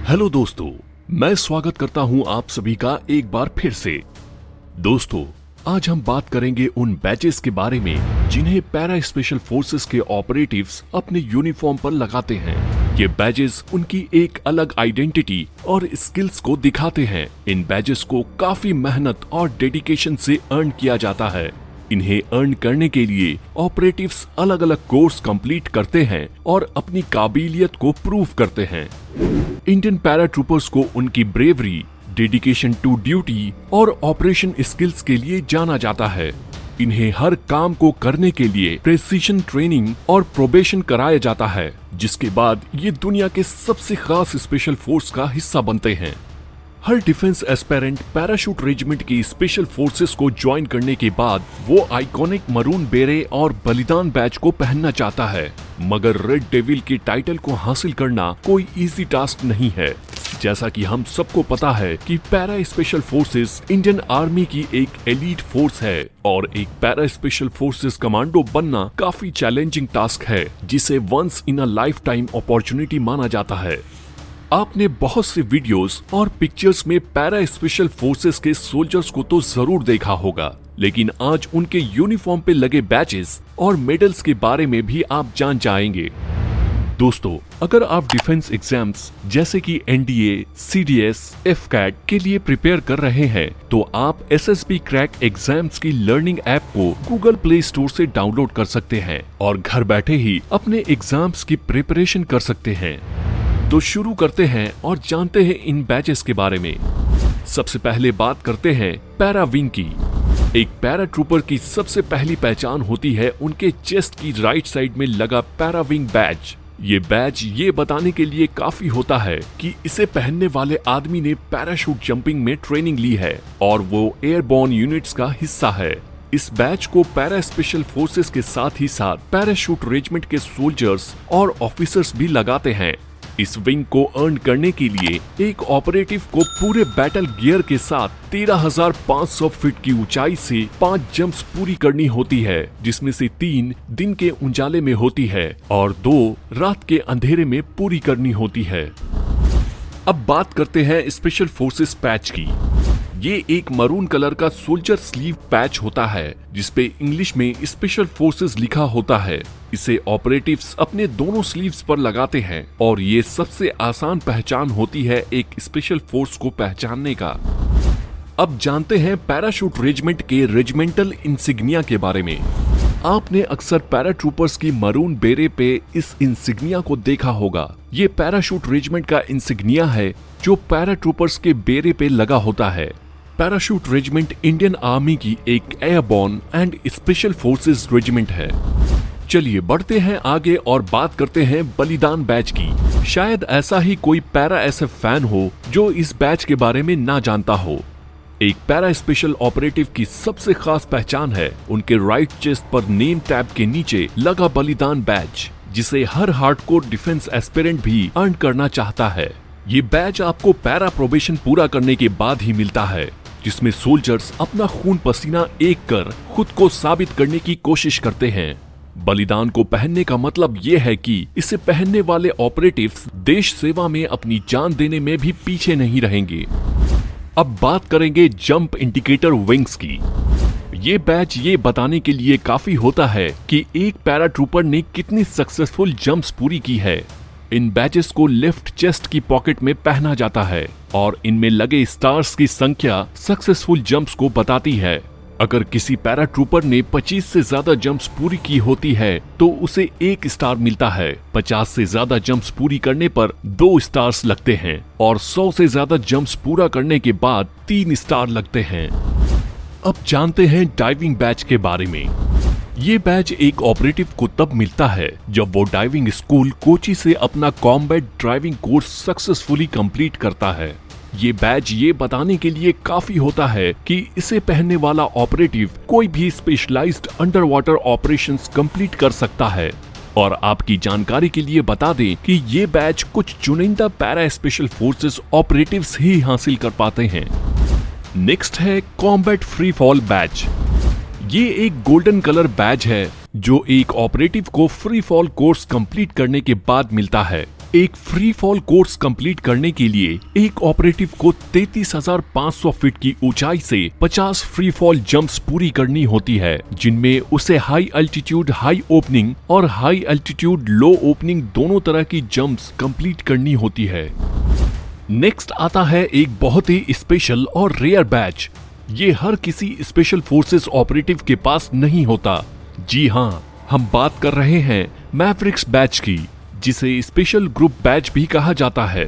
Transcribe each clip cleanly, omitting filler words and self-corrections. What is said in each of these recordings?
Hello दोस्तों, मैं स्वागत करता हूं आप सभी का एक बार फिर से। दोस्तों, आज हम बात करेंगे उन बैचेस के बारे में जिन्हें पैरा स्पेशल फोर्सेस के ऑपरेटिव्स अपने यूनिफॉर्म पर लगाते हैं। ये बैजेस उनकी एक अलग आइडेंटिटी और स्किल्स को दिखाते हैं। इन बैजेस को काफी मेहनत और डेडिकेशन से अर्न किया जाता है। इन्हें अर्न करने के लिए ऑपरेटिव्स अलग अलग कोर्स कंप्लीट करते हैं और अपनी काबिलियत को प्रूव करते हैं। इंडियन पैरा ट्रूपर्स को उनकी ब्रेवरी, डेडिकेशन टू ड्यूटी और ऑपरेशन स्किल्स के लिए जाना जाता है। इन्हें हर काम को करने के लिए प्रेसिशन ट्रेनिंग और प्रोबेशन कराया जाता है, जिसके बाद ये दुनिया के सबसे खास स्पेशल फोर्स का हिस्सा बनते हैं। हर डिफेंस एस्पेरेंट पैराशूट रेजिमेंट की स्पेशल फोर्सेस को ज्वाइन करने के बाद वो आइकॉनिक मरून बेरेट और बलिदान बैच को पहनना चाहता है, मगर रेड डेविल की टाइटल को हासिल करना कोई इजी टास्क नहीं है। जैसा कि हम सबको पता है कि para special forces Indian army की एक एलीट फोर्स है और एक पैरा स्पेशल फोर्सेस कमांडो बनना काफी चैलेंजिंग टास्क है, जिसे once in a life time opportunity माना जाता है। आपने बहुत से वीडियोस और पिक्चर्स में पैरा स्पेशल फोर्सेस के सोल्जर्स को तो जरूर देखा होगा, लेकिन आज उनके यूनिफॉर्म पे लगे बैचेस और मेडल्स के बारे में भी आप जान जाएंगे। दोस्तों, अगर आप डिफेंस एग्जाम्स जैसे कि एनडीए, सीडीएस, एफकैट के लिए प्रिपेयर कर रहे हैं, तो आप एसएसबी क्रैक एग्जाम्स की लर्निंग ऐप को गूगल प्ले स्टोर से डाउनलोड कर सकते हैं और घर बैठे ही अपने एग्जाम्स की प्रिपरेशन कर सकते हैं। तो शुरू करते हैं और जानते हैं इन बैचेस के बारे में। सबसे पहले बात करते हैं पैरा विंग की। एक पैरा ट्रूपर की सबसे पहली पहचान होती है उनके चेस्ट की राइट साइड में लगा पैरा विंग बैच। ये बैच ये बताने के लिए काफी होता है कि इसे पहनने वाले आदमी ने पैराशूट जंपिंग में ट्रेनिंग ली है और वो एयरबॉर्न यूनिट्स का हिस्सा है। इस बैच को पैरा स्पेशल फोर्सेस के साथ ही साथ पैराशूट रेजिमेंट के सोल्जर्स और ऑफिसर्स भी लगाते हैं। इस विंग को अर्न करने के लिए एक ऑपरेटिव को पूरे बैटल गियर के साथ 13,500 फीट की ऊंचाई से 5 जंप्स पूरी करनी होती है, जिसमें से 3 दिन के उजाले में होती है और 2 रात के अंधेरे में पूरी करनी होती है। अब बात करते हैं स्पेशल फोर्सेस पैच की। ये एक मरून कलर का सोल्जर स्लीव पैच होता है, जिसपे इंग्लिश में स्पेशल फोर्सेस लिखा होता है। इसे ऑपरेटिव्स अपने दोनों स्लीव्स पर लगाते हैं और ये सबसे आसान पहचान होती है एक स्पेशल फोर्स को पहचानने का। अब जानते हैं पैराशूट रेजिमेंट के रेजिमेंटल इंसिग्निया के बारे में। आपने अक्सर पैरा ट्रूपर्स की मरून बेरे पे इस इंसिग्निया को देखा होगा। ये पैराशूट रेजिमेंट का इंसिग्निया है जो पैरा ट्रूपर्स के बेरे पे लगा होता है। पैराशूट रेजिमेंट इंडियन आर्मी की एक airborne and special forces regiment है। चलिए बढ़ते हैं आगे और बात करते हैं बलिदान बैच की। शायद ऐसा ही कोई पैरा एसएफ फैन हो जो इस बैच के बारे में ना जानता हो। एक पैरा स्पेशल ऑपरेटिव की सबसे खास पहचान है उनके राइट चेस्ट पर नेम टैब के नीचे लगा बलिदान बैच, जिसे हर हार्डकोर डिफेंस एस्पिरेंट भी अर्न करना चाहता है। ये बैच आपको पैरा प्रोबेशन पूरा करने के बाद ही मिलता है, जिसमें सोल्जर्स अपना खून पसीना एक कर खुद को साबित करने की कोशिश करते हैं। बलिदान को पहनने का मतलब ये है कि इसे पहनने वाले ऑपरेटिव्स देश सेवा में अपनी जान देने में भी पीछे नहीं रहेंगे। अब बात करेंगे जंप इंडिकेटर विंग्स की। ये बैच ये बताने के लिए काफी होता है कि एक पैरा ट्रूपर ने कितनी सक्सेसफुल जंप्स पूरी की है। इन बैचेस को लेफ्ट चेस्ट की पॉकेट में पहना जाता है और इनमें लगे स्टार्स की संख्या सक्सेसफुल जंप्स को बताती है। अगर किसी पैरा ट्रूपर ने 25 से ज्यादा जंप्स पूरी की होती है तो उसे 1 स्टार मिलता है। 50 से ज्यादा जंप्स पूरी करने पर 2 स्टार्स लगते हैं और 100 से ज्यादा जंप्स पूरा करने के बाद 3 स्टार लगते हैं। अब जानते हैं डाइविंग बैच के बारे में। ये बैच एक ऑपरेटिव को तब मिलता है जब वो डाइविंग स्कूल कोची से अपना combat driving course successfully complete करता है। ये बैच ये बताने के लिए काफी होता है कि इसे पहनने वाला ऑपरेटिव कोई भी specialised under water operations complete कर सकता है। और आपकी जानकारी के लिए बता दें कि ये बैच कुछ चुनिंदा पैरा स्पेशल फोर्सेस ऑपरेटिव्स ही हासिल कर पाते हैं। नेक्स्ट है कॉम्बैट फ्री फॉल बैच। ये एक गोल्डन कलर बैच है जो एक ऑपरेटिव को फ्री फॉल कोर्स कंप्लीट करने के बाद मिलता है। एक फ्री फॉल कोर्स कंप्लीट करने के लिए एक ऑपरेटिव को 33,500 फीट की ऊंचाई से 50 फ्री फॉल जंप्स पूरी करनी होती है, जिनमें उसे हाई अल्टीट्यूड हाई ओपनिंग और हाई अल्टीट्यूड लो ओपनिंग दोनों तरह की जंप्स कंप्लीट करनी होती है। नेक्स्ट आता है एक बहुत ही स्पेशल और रेयर बैच। ये हर किसी स्पेशल फोर्सेस ऑपरेटिव के पास नहीं होता। जी हाँ, हम बात कर रहे हैं मैवरिक्स बैच की, जिसे स्पेशल ग्रुप बैच भी कहा जाता है।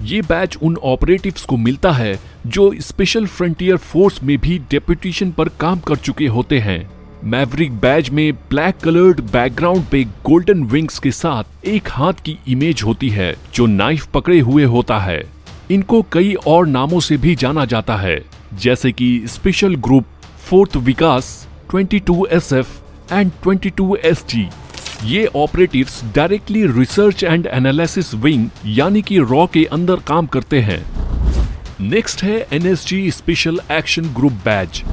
ये बैच उन ऑपरेटिव्स को मिलता है जो स्पेशल फ्रंटियर फोर्स में भी डेप्यूटेशन पर काम कर चुके होते हैं। मैवरिक बैच में ब्लैक कलर्ड बैकग्राउंड पे गोल्डन विंग्स के साथ एक हाथ की इमेज होती है जो नाइफ पकड़े हुए होता है। इनको कई और नामों से भी जाना जाता है, जैसे कि special group 4th Vikas, 22SF and 22SG। ये operatives directly research and analysis wing यानी कि रॉ के अंदर काम करते हैं। नेक्स्ट है NSG special action group batch.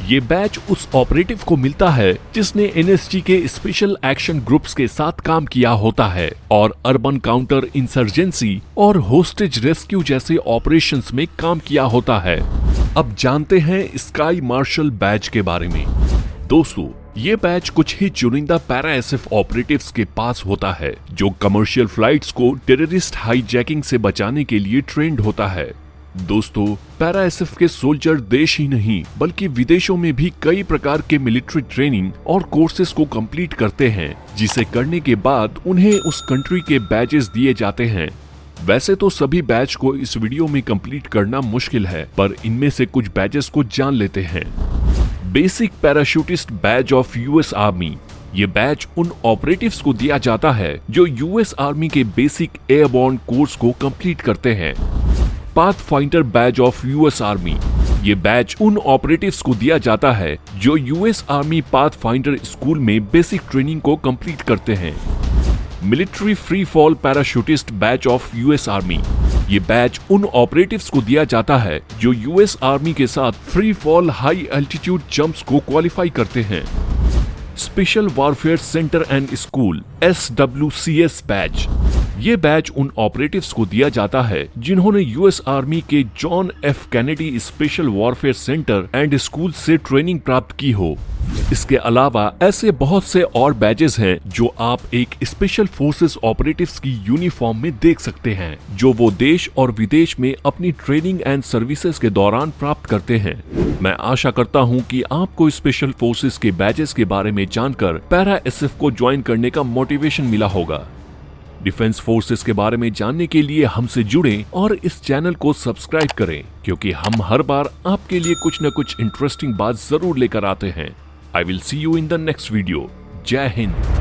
ये बैच उस ऑपरेटिव को मिलता है जिसने NSG के स्पेशल एक्शन ग्रुप्स के साथ काम किया होता है और अर्बन काउंटर इंसर्जेंसी और होस्टेज रेस्क्यू जैसे ऑपरेशंस में काम किया होता है। अब जानते हैं स्काई मार्शल बैच के बारे में। दोस्तों, ये बैच कुछ ही चुनिंदा पैरा एसएफ ऑपरेटिव्स के पास होता है जो कमर्शियल फ्लाइट्स को टेररिस्ट हाईजैकिंग से बचाने के लिए ट्रेंड होता है। दोस्तों, पैरा एसएफ के सोल्जर देश ही नहीं बल्कि विदेशों में भी कई प्रकार के मिलिट्री ट्रेनिंग और कोर्सेज को कंप्लीट करते हैं, जिसे करने के बाद उन्हें उस कंट्री के बैजेस दिए जाते हैं। वैसे तो सभी बैच को इस वीडियो में कंप्लीट करना मुश्किल है, पर इनमें से कुछ बैजेस को जान लेते हैं। Basic parachutist batch of US army. ये बैच उन ऑपरेटिव्स को दिया जाता है जो यूएस आर्मी के बेसिक एयरबॉर्न कोर्स को कंप्लीट करते हैं। Pathfinder batch of US army. ये बैच उन ऑपरेटिव्स को दिया जाता है जो यूएस आर्मी पाथफाइंडर स्कूल में बेसिक ट्रेनिंग को कंप्लीट करते हैं। Military free fall parachutist batch of US army. ये बैच उन ऑपरेटिव्स को दिया जाता है जो यूएस आर्मी के साथ free fall high altitude jumps को क्वालिफाई करते हैं। Special warfare centre and school SWCS batch. ये बैच उन ऑपरेटिव्स को दिया जाता है जिन्होंने यूएस आर्मी के John F Kennedy special warfare centre and school से ट्रेनिंग प्राप्त की हो। इसके अलावा ऐसे बहुत से और बैचेस हैं जो आप एक स्पेशल फोर्सेस ऑपरेटिव्स की यूनिफॉर्म में देख सकते हैं, जो वो देश और विदेश में अपनी ट्रेनिंग एंड सर्विसेज के दौरान प्राप्त करते हैं। मैं आशा करता हूं कि आपको स्पेशल फोर्सेस के बैचेस के बारे में जानकर पैरा एसएफ को ज्वाइन करने का मोटिवेशन मिला होगा। डिफेंस फोर्सेस के बारे में जानने के लिए हमसे जुड़ें और इस चैनल को सब्सक्राइब करें, क्योंकि हम हर बार आपके लिए कुछ न कुछ इंटरेस्टिंग बात जरूर लेकर आते हैं। I will see you in the next video. Jai Hind.